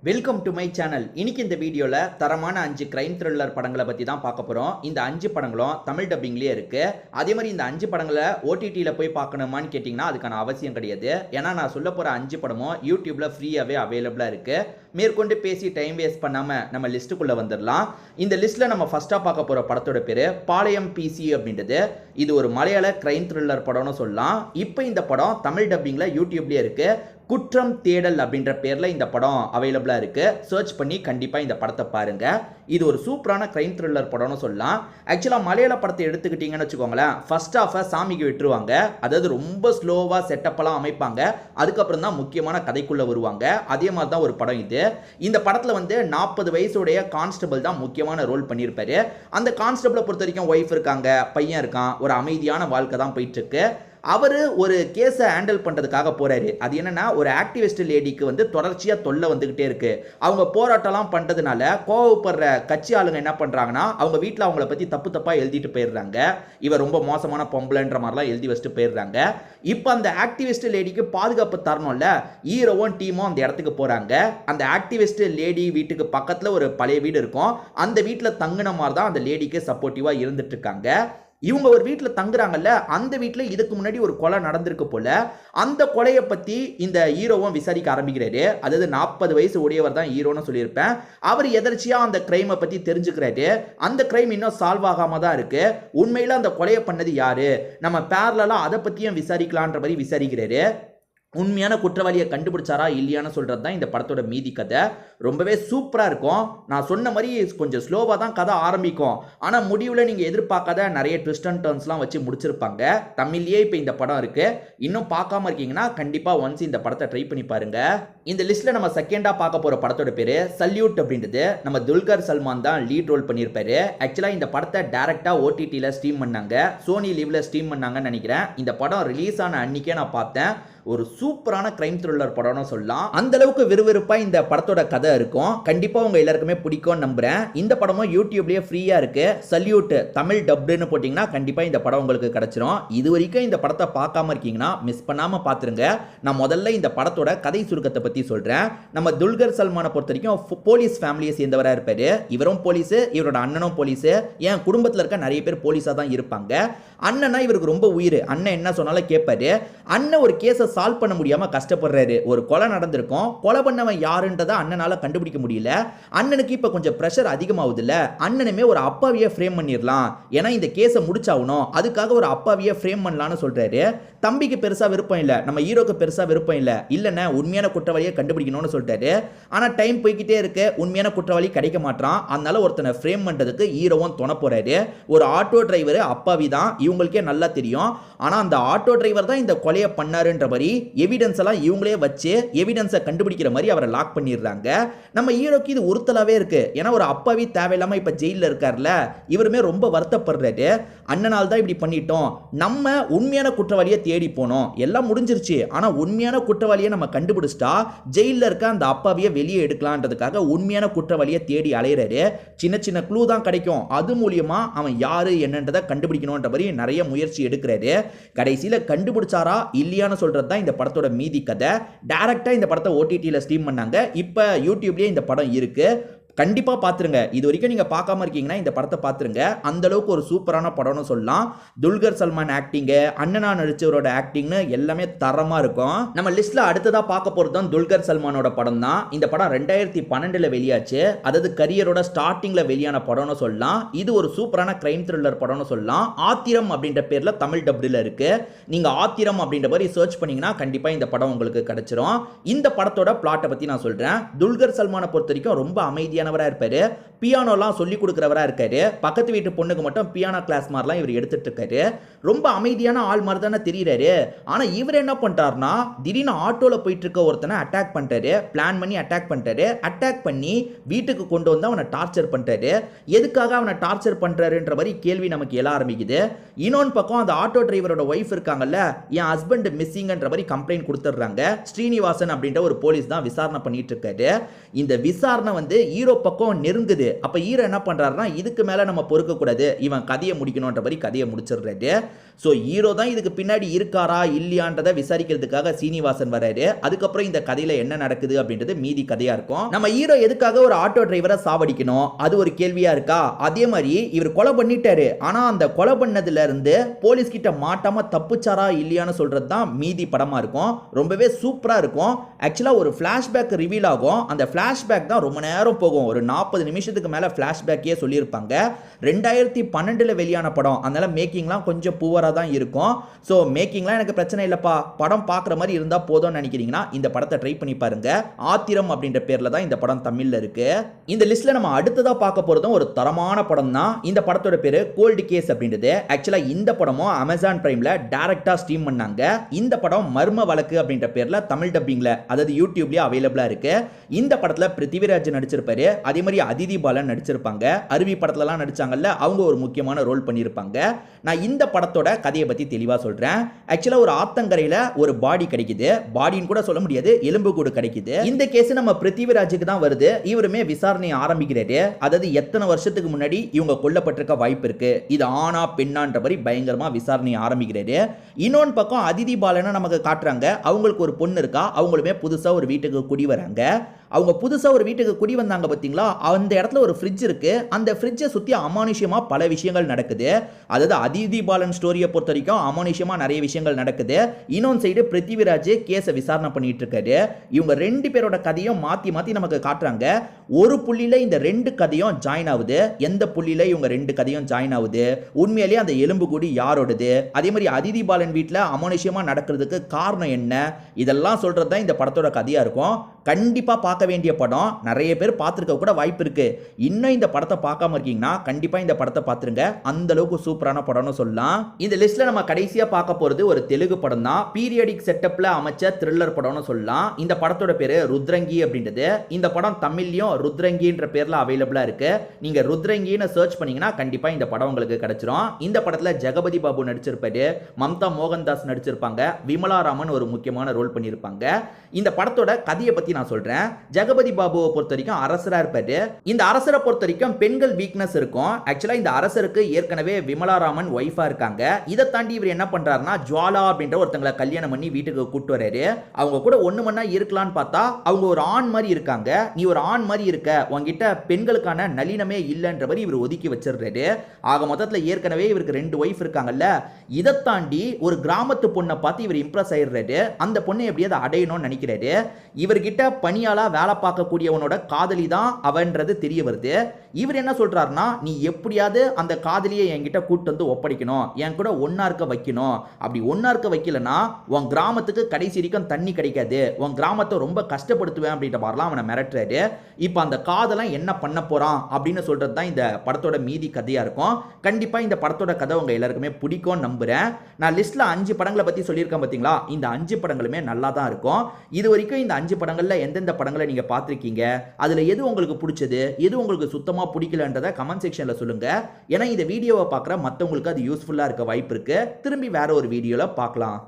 Welcome to my channel. இன்னைக்கு இந்த வீடியோல தரமான 5 கிரைம் த்ரில்லர் படங்களை பத்தி தான் பார்க்க போறோம். இந்த 5 படங்களும் தமிழ் டப்பிங்லயே இருக்கு. அதே மாதிரி இந்த 5 படங்களை ஓடிடில போய் பார்க்கணுமான்னு கேட்டிங்கன்னா அதுக்கான அவசியம் கிடையாது. ஏன்னா நான் சொல்ல போற 5 படமும் யூடியூப்ல ஃப்ரீயாவே அவைலபிளா இருக்கு. மேற்கொண்டு பேசி டைம் வேஸ்ட் பண்ணாம நம்ம லிஸ்ட்டுக்குள்ள வந்துடலாம். இந்த லிஸ்ட்ல நம்ம ஃபர்ஸ்டா பார்க்க போற படத்தோட பேரு பாளையம் பிசி அப்படின்றது. இது ஒரு மலையாள கிரைம் த்ரில்லர் படம்னு சொல்லலாம். இப்போ இந்த படம் தமிழ் டப்பிங்ல யூடியூப்லயே இருக்கு. குற்றம் தேடல் அப்படின்ற பேர்ல இந்த படம் அவைலபிளா இருக்கு. சர்ச் பண்ணி கண்டிப்பா இந்த படத்தை பாருங்க. இது ஒரு சூப்பரான கிரைம் த்ரில்லர் படம்னு சொல்லலாம். ஆக்சுவலா மலையாள படத்தை எடுத்துக்கிட்டீங்கன்னு வச்சுக்கோங்களேன், ஃபர்ஸ்ட் ஹாஃபை சாமிக்கு விட்டுருவாங்க. அதாவது ரொம்ப ஸ்லோவா செட்டப்லாம் அமைப்பாங்க. அதுக்கப்புறம் தான் முக்கியமான கதைக்குள்ள வருவாங்க. அதே மாதிரி தான் ஒரு படம் இது. இந்த படத்துல 40 வயசுடைய கான்ஸ்டபிள் தான் முக்கியமான ரோல் பண்ணியிருப்பாரு. அந்த கான்ஸ்டபிளை பொறுத்த வரைக்கும் ஒய்ஃப் இருக்காங்க, பையன் இருக்கான், ஒரு அமைதியான வாழ்க்கை தான் போயிட்டு இருக்கு. அவர் ஒரு கேஸை ஹேண்டில் பண்ணுறதுக்காக போகிறாரு. அது என்னன்னா, ஒரு ஆக்டிவிஸ்ட் லேடிக்கு தொடர்ச்சியாக தொல்லை வந்துக்கிட்டே இருக்கு. அவங்க போராட்டம்லாம் பண்ணுறதுனால கோவப்படுற கட்சி ஆளுங்க என்ன பண்ணுறாங்கன்னா, அவங்க வீட்டில் அவங்கள பற்றி தப்பு தப்பாக எழுதிட்டு போயிடுறாங்க. இவர் ரொம்ப மோசமான பொம்பளைன்ற மாதிரிலாம் எழுதி வச்சுட்டு போயிடுறாங்க. இப்போ அந்த ஆக்டிவிஸ்ட் லேடிக்கு பாதுகாப்பு தரணும்ல, ஹீரோவும் டீமும் அந்த இடத்துக்கு போகிறாங்க. அந்த ஆக்டிவிஸ்ட் லேடி வீட்டுக்கு பக்கத்தில் ஒரு பழைய வீடு இருக்கும். அந்த வீட்டில் தங்குன மாதிரி தான் அந்த லேடிக்கு சப்போர்ட்டிவாக இருந்துட்டு இருக்காங்க. இவங்க ஒரு வீட்டில் தங்குறாங்கல்ல, அந்த வீட்டில் இதுக்கு முன்னாடி ஒரு கொலை நடந்திருக்கு போல. அந்த கொலையை பற்றி இந்த ஹீரோவும் விசாரிக்க ஆரம்பிக்கிறாரு. அதாவது 40 வயசு உடையவர் தான் ஹீரோன்னு சொல்லியிருப்பேன். அவர் எதர்ச்சியாக அந்த கிரைமை பற்றி தெரிஞ்சுக்கிறாரு. அந்த கிரைம் இன்னும் சால்வ் ஆகாம தான் இருக்கு. உண்மையில் அந்த கொலையை பண்ணது யாரு, நம்ம பேரலாம் அதை பற்றியும் விசாரிக்கலான்ற மாதிரி விசாரிக்கிறாரு. உண்மையான குற்றவாளியை கண்டுபிடிச்சாரா இல்லையான்னு சொல்கிறது தான் இந்த படத்தோட மீதி கதை. ரொம்பவே சூப்பராக இருக்கும். நான் சொன்ன மாதிரி கொஞ்சம் ஸ்லோவாக தான் கதை ஆரம்பிக்கும். ஆனால் முடிவில் நீங்கள் எதிர்பார்க்காத நிறைய ட்விஸ்ட் அண்ட் டர்ன்ஸ்லாம் வச்சு முடிச்சிருப்பாங்க. தமிழ்லேயே இப்போ இந்த படம் இருக்குது. இன்னும் பார்க்காம இருக்கீங்கன்னா கண்டிப்பாக ஒன்ஸ் இந்த படத்தை ட்ரை பண்ணி பாருங்கள். இந்த லிஸ்ட்டில் நம்ம செகண்டாக பார்க்க போகிற படத்தோட பேர் சல்யூட் அப்படின்றது. நம்ம துல்கர் சல்மான் தான் லீட் ரோல் பண்ணியிருப்பாரு. ஆக்சுவலாக இந்த படத்தை டேரெக்டாக ஓடிடியில் ஸ்ட்ரீம் பண்ணாங்க. சோனி லிவ்ல ஸ்ட்ரீம் பண்ணாங்கன்னு நினைக்கிறேன். இந்த படம் ரிலீஸ் ஆன அன்னைக்கே நான் பார்த்தேன். ஒரு சூப்பரான கிரைம் த்ரில்லர் படம்னு சொல்லலாம். அந்த அளவுக்கு விறுவிறுப்பா இந்த படத்தோட கதை இருக்கும். கண்டிப்பா உங்க எல்லாருக்குமே பிடிக்கும்னு நம்புறேன். இந்த படமும் யூடியூப்லயே ஃப்ரீயா இருக்கு. சல்யூட் தமிழ் டப்டுன்னு போட்டீங்கன்னா கண்டிப்பா இந்த படம் உங்களுக்கு கிடைச்சிரும். இது வரைக்கும் இந்த படத்தை பார்க்காம இருக்கீங்கன்னா மிஸ் பண்ணாம பாத்துருங்க. நான் முதல்ல இந்த படத்தோட கதை சுருக்கத்தை பத்தி சொல்றேன். நம்ம துல்கர் சல்மானை பொறுத்த வரைக்கும் போலீஸ் ஃபேமிலியை சேர்ந்தவரா இருப்பாரு. இவரும் போலீஸ், இவரோட அண்ணனும் போலீஸ். என் குடும்பத்தில் இருக்க நிறைய பேர் போலீஸா தான் இருப்பாங்க. அண்ணனா இவருக்கு ரொம்ப உயிர். அண்ணன் என்ன சொன்னாலும் கேட்பாரு. அண்ணன் ஒரு கேஸை சால்வ் பண்ண முடியாம கஷ்டப்படுறாரு. ஒரு கொலை நடந்திருக்கும். கொலை பண்ணவன் யாருன்றதை அண்ணனால கண்டுபிடிக்க முடியல. அண்ணனுக்கு இப்ப கொஞ்சம் பிரஷர் அதிகமாகுது இல்ல. அண்ணனுமே ஒரு அப்பாவியை ஃப்ரேம் பண்ணிடலாம், ஏன்னா இந்த கேஸை முடிச்சாகணும், அதுக்காக ஒரு அப்பாவியை ஃப்ரேம் பண்ணலான்னு சொல்றாரு. தம்பிக்கு பெருசா விருப்பம் இல்ல, நம்ம ஹீரோக்கு பெருசா விருப்பம் இல்ல. இல்லைன்னா உண்மையான குற்றவாளியை கண்டுபிடிக்கணும்னு சொல்லிட்டாரு. ஆனா டைம் போய்கிட்டே இருக்கு, உண்மையான குற்றவாளி கிடைக்க மாட்டான். அதனால ஒருத்தனை ஃப்ரேம் பண்றதுக்கு ஹீரோவும் துணை போறாரு. ஒரு ஆட்டோ டிரைவர் அப்பாவி தான், இவங்களுக்கே நல்லா தெரியும். ஆனா அந்த ஆட்டோ டிரைவர் தான் இந்த கொலையை பண்ணாருன்ற மாதிரி எவிடன்ஸ் எல்லாம் இவங்களே வச்சு எவிடன்ஸை கண்டுபிடிக்கிற மாதிரி அவரை லாக் பண்ணிடுறாங்க. நம்ம ஹீரோக்கு இது உறுத்தலாவே இருக்கு. ஏன்னா ஒரு அப்பாவி தேவையில்லாம இப்ப ஜெயில இருக்கார்ல, இவருமே ரொம்ப வருத்தப்படுறாரு. அண்ணனால் தான் இப்படி பண்ணிட்டோம், நம்ம உண்மையான குற்றவாளியை தேடி போனோம், எல்லாம் முடிஞ்சிருச்சு. ஆனா உண்மையான குற்றவாளியை நம்ம கண்டுபிடிச்சிட்டா ஜெயில இருக்க அந்த அப்பாவியை வெளியே எடுக்கலான்றதுக்காக உண்மையான குற்றவாளியை தேடி அலையிறாரு. சின்ன சின்ன க்ளூ தான் கிடைக்கும். அது மூலியமா அவன் யாரு என்னன்றதை கண்டுபிடிக்கணும்ன்ற மாதிரி நிறைய முயற்சி எடுக்கிறாரு. கடைசியில கண்டுபிடிச்சாரா இல்லையான்னு சொல்றது தான் இந்த படத்தோட மீதி கதை. டைரக்டா இந்த படத்தை ஓடிடியில் ஸ்ட்ரீம் பண்ணாங்க. இப்போ யூடியூப்லயே இந்த படம் இருக்கு. கண்டிப்பா பாத்துருங்க. இது வரைக்கும் நீங்க பார்க்காம இருக்கீங்கன்னா இந்த படத்தை பாத்துருங்க. அந்த அளவுக்கு ஒரு சூப்பரான படம்னு சொல்லலாம். துல்கர் சல்மான் ஆக்டிங், அண்ணனா நடிச்சவரோட ஆக்டிங்னு எல்லாமே தரமா இருக்கும். நம்ம லிஸ்ட்ல அடுத்ததா பார்க்க போறது தான் துல்கர் சல்மானோட படம் தான். இந்த படம் 2012 வெளியாச்சு. அதாவது கரியரோட ஸ்டார்டிங்ல வெளியான படம்னு சொல்லலாம். இது ஒரு சூப்பரான கிரைம் த்ரில்லர் படம்னு சொல்லலாம். ஆத்திரம் அப்படின்ற பேர்ல தமிழ் டப்டுல இருக்கு. நீங்க ஆத்திரம் அப்படின்ற மாதிரி சர்ச் பண்ணீங்கன்னா கண்டிப்பா இந்த படம் உங்களுக்கு கிடைச்சிரும். இந்த படத்தோட பிளாட்டை பத்தி நான் சொல்றேன். துல்கர் சல்மானை பொறுத்த வரைக்கும் ரொம்ப அமைதியான இருப்பாரு. பியானோலாம் சொல்லி கொடுக்கிறவரா இருக்காரு. பக்கத்து வீட்டு பொண்ணுக்கு மட்டும் பியானோ கிளாஸ் மாதிரிலாம் இவர் எடுத்துட்டு இருக்காரு. ரொம்ப அமைதியான ஆள் மாதிரி தானே தெரியுறாரு. ஆனா இவர் என்ன பண்றாருன்னா, திடீர்னு ஆட்டோல போயிட்டு இருக்க ஒருத்தனை அட்டாக் பண்றாரு. பிளான் பண்ணி அட்டாக் பண்றாரு. அட்டாக் பண்ணி வீட்டுக்கு கொண்டு வந்து அவனை டார்ச்சர் பண்றாரு. எதுக்காக அவனை டார்ச்சர் பண்றாருன்ற மாதிரி கேள்வி நமக்கு எழ ஆரம்பிக்குது. இன்னொன்று பக்கம் அந்த ஆட்டோ டிரைவரோட ஒய்ஃப் இருக்காங்கல்ல, என் ஹஸ்பண்ட் மிஸ்ஸிங்ன்ற மாதிரி கம்ப்ளைண்ட் கொடுத்துட்றாங்க. ஸ்ரீனிவாசன் அப்படின்ற ஒரு போலீஸ் தான் விசாரணை பண்ணிட்டு இருக்காரு. இந்த விசாரணை ஹீரோ ஹீரோ பக்கம் நெருங்குது. அப்ப ஹீரோ என்ன பண்றாருன்னா இதுக்கு மேல நம்ம பொறுக்க கூடாது, இவன் கதையை முடிக்கணும்ன்ற மாதிரி கதையை முடிச்சிடுறாரு. ஸோ ஹீரோ தான் இதுக்கு பின்னாடி இருக்காரா இல்லையான்றதை விசாரிக்கிறதுக்காக சீனிவாசன் வராரு. அதுக்கப்புறம் இந்த கதையில என்ன நடக்குது அப்படின்றது மீதி கதையா இருக்கும். நம்ம ஹீரோ எதுக்காக ஒரு ஆட்டோ டிரைவரை சாவடிக்கணும், அது ஒரு கேள்வியா இருக்கா. அதே மாதிரி இவர் கொலை பண்ணிட்டாரு, ஆனா அந்த கொலை பண்ணதுல இருந்து போலீஸ் கிட்ட மாட்டாம தப்புச்சாரா இல்லையான்னு சொல்றது தான் மீதி படமா இருக்கும். ரொம்பவே சூப்பரா இருக்கும். ஆக்சுவலா ஒரு ஃபிளாஷ்பேக் ரிவீல் ஆகும். அந்த ஃபிளாஷ்பேக் தான் ரொம்ப நேரம் போகும். ஒரு 40 நிமிஷத்துக்கு மேல ஃபிளாஷ்பேக்கே சொல்லியிருப்பாங்க. 2012 வெளியான படம், அதனால மேக்கிங்லாம் கொஞ்சம் புவரா தான் இருக்கும். ஸோ மேக்கிங்லாம் எனக்கு பிரச்சனை இல்லப்பா, படம் பார்க்குற மாதிரி இருந்தால் போதும்னு நினைக்கிறீங்கன்னா இந்த படத்தை ட்ரை பண்ணி பாருங்க. ஆத்திரம் அப்படின்ற பேரில் தான் இந்த படம் தமிழில் இருக்கு. இந்த லிஸ்ட்டில் நம்ம அடுத்ததாக பார்க்க போகிறதும் ஒரு தரமான படம் தான். இந்த படத்தோட பேர் கோல்டு கேஸ் அப்படின்றது. ஆக்சுவலாக இந்த படமும் அமேசான் பிரைமில் டேரக்டாக ஸ்ட்ரீம் பண்ணாங்க. இந்த படம் மர்ம வழக்கு அப்படின்ற பேரில் தமிழ் டப்பிங்கில், அதாவது யூடியூப்லேயே அவைலபிளாக இருக்கு. இந்த படத்தில் பிருத்திவிராஜ் நடிச்சிருப்பாரு, அதே மாதிரி அதிதி பாலன் நடிச்சிருப்பாங்க. அருவி படத்துலலாம் நடிச்சாங்கல்ல, அவங்க ஒரு முக்கியமான ரோல் பண்ணியிருப்பாங்க. நான் இந்த படத்தோட கதையை பற்றி தெளிவாக சொல்கிறேன். ஆக்சுவலாக ஒரு ஆத்தங்கரையில் ஒரு பாடி கிடைக்குது, பாடின்னு கூட சொல்ல முடியாது, எலும்பு கூடு கிடைக்குது. இந்த கேஸ் நம்ம பிருத்திவிராஜுக்கு தான் வருது. இவருமே விசாரணை ஆரம்பிக்கிறாரு. அதாவது எத்தனை வருஷத்துக்கு முன்னாடி இவங்க கொல்லப்பட்டிருக்க வாய்ப்பு இருக்கு, இது ஆனா பெண்ணான்ற மாதிரி பயங்கரமா விசாரணை ஆரம்பிக்கிறாரு. இன்னொன்று பக்கம் அதிதி பாலனை நமக்கு காட்டுறாங்க. அவங்களுக்கு ஒரு பொண்ணு இருக்கா, அவங்களுமே புதுசாக ஒரு வீட்டுக்கு குடி வராங்க. அவங்க புதுசாக ஒரு வீட்டுக்கு குடி வந்தாங்க பார்த்தீங்களா, அந்த இடத்துல ஒரு ஃப்ரிட்ஜ் இருக்கு. அந்த ஃப்ரிட்ஜை சுற்றி அமானுஷ்யமாக பல விஷயங்கள் நடக்குது. அதாவது அதிதி பாலன் ஸ்டோரியை பொறுத்த வரைக்கும் அமானுஷ்யமாக நிறைய விஷயங்கள் நடக்குது. இன்னொன்று சைடு பிருத்திவிராஜ் கேஸை விசாரணை பண்ணிட்டு இருக்காரு. இவங்க ரெண்டு பேரோட கதையும் மாற்றி மாற்றி நமக்கு காட்டுறாங்க. ஒரு புள்ளியில் இந்த ரெண்டு கதையும் ஜாயின் ஆகுது. எந்த புள்ளியில் இவங்க ரெண்டு கதையும் ஜாயின் ஆகுது, உண்மையிலேயே அந்த எலும்பு கூடி யாரோடது, அதே மாதிரி அதிதி பாலன் வீட்டில் அமானுஷ்யமாக நடக்கிறதுக்கு காரணம் என்ன, இதெல்லாம் சொல்கிறது தான் இந்த படத்தோட கதையாக இருக்கும். கண்டிப்பாக பார்க்க வேண்டிய படம். நிறைய பேர் பார்த்துருக்க கூட வாய்ப்பு இருக்கு. இன்னும் இந்த படத்தை பார்க்காம இருக்கீங்கன்னா கண்டிப்பாக இந்த படத்தை பார்த்துருங்க. அந்த அளவுக்கு சூப்பரான படம்னு சொல்லலாம். இந்த லிஸ்ட்ல நம்ம கடைசியாக பார்க்க போகிறது ஒரு தெலுங்கு படம் தான். பீரியடிக் செட்டப்ல அமைச்ச த்ரில்லர் படம்னு சொல்லலாம். இந்த படத்தோட பேரு ருத்ரங்கி அப்படின்றது. இந்த படம் தமிழ்லையும் ருத்ரங்கின்ற பேர்ல அவைலபிளா இருக்கு. நீங்க ருத்ரங்கின்னு சர்ச் பண்ணீங்கன்னா கண்டிப்பா இந்த படம் உங்களுக்கு கிடைச்சிரும். இந்த படத்துல ஜெகபதி பாபு நடிச்சிருப்பாரு, மம்தா மோகன்தாஸ் நடிச்சிருப்பாங்க, விமலா ராமன் ஒரு முக்கியமான ரோல் பண்ணியிருப்பாங்க. இந்த படத்தோட கதையை பத்தி நான் சொல்றேன். ஜெகபதி பாபுவை பொறுத்த வரைக்கும் அரசரா இருப்பாரு. இந்த அரசரை பொறுத்த வரைக்கும் பெண்கள் வீக்னஸ் இருக்கும். ஆக்சுவலா இந்த அரசருக்கு ஏற்கனவே விமலா ராமன் ஒய்ஃபா இருக்காங்க. இதை தாண்டி இவர் என்ன பண்றாருன்னா ஜுவாலா அப்படின்ற ஒருத்தங்களை கல்யாணம் பண்ணி வீட்டுக்கு கூட்டு வராரு. அவங்க கூட ஒண்ணு மண்ணா இருக்கலாம்னு பார்த்தா அவங்க ஒரு ஆண் மாதிரி இருக்காங்க. நீ ஒரு ஆண் மாதிரி இருக்க, உங்ககிட்ட பெண்களுக்கான நளினமே இல்லைன்ற மாதிரி இவர் ஒதுக்கி வச்சிருக்காரு. ஆக மொத்தத்தில் ஏற்கனவே இவருக்கு 2 ஒய்ஃப் இருக்காங்கல்ல. இதை தாண்டி ஒரு கிராமத்து பொண்ணை பார்த்து இவர் இம்ப்ரெஸ் ஆயிடுறாரு. அந்த பொண்ணை எப்படியாவது அடையணும்னு நினைக்கிறாரு. இவர்கிட்ட பணியாளா வேலை பார்க்கக்கூடியவனோட காதலி தான் அவன்றது தெரிய வருது. இவர் என்ன சொல்றாருன்னா, நீ எப்படியாவது அந்த காதலியை என்கிட்ட கூட்டு வந்து ஒப்படைக்கணும், என் கூட ஒன்னா இருக்க வைக்கணும். அப்படி ஒன்னா இருக்க வைக்கலன்னா உன் கிராமத்துக்கு கடைசி வரைக்கும் தண்ணி கிடைக்காது, உன் கிராமத்தை ரொம்ப கஷ்டப்படுத்துவேன் அப்படின்ற மாதிரிலாம் அவனை மிரட்டுறாரு. இப்போ அந்த காதலாம் என்ன பண்ண போறான் அப்படின்னு சொல்றது தான் இந்த படத்தோட மீதி கதையா இருக்கும். கண்டிப்பா இந்த படத்தோட கதை உங்க எல்லாருக்குமே பிடிக்கும் நம்புறேன். நான் லிஸ்ட்ல 5 படங்களை பத்தி சொல்லியிருக்கேன் பாத்தீங்களா, இந்த 5 படங்களுமே நல்லா தான் இருக்கும். இது வரைக்கும் இந்த 5 படங்கள்ல எந்தெந்த படங்களை நீங்க பார்த்திருக்கீங்க, அதுல எது உங்களுக்கு பிடிச்சது, எது உங்களுக்கு சுத்தமா பிடிக்கலன்றதை கமெண்ட் செக்ஷன்ல சொல்லுங்க. ஏன்னா இந்த வீடியோவை பார்க்குற மற்றவங்களுக்கு அது யூஸ்ஃபுல்லா இருக்க வாய்ப்பு இருக்கு. திரும்பி வேற ஒரு வீடியோல பார்க்கலாம்.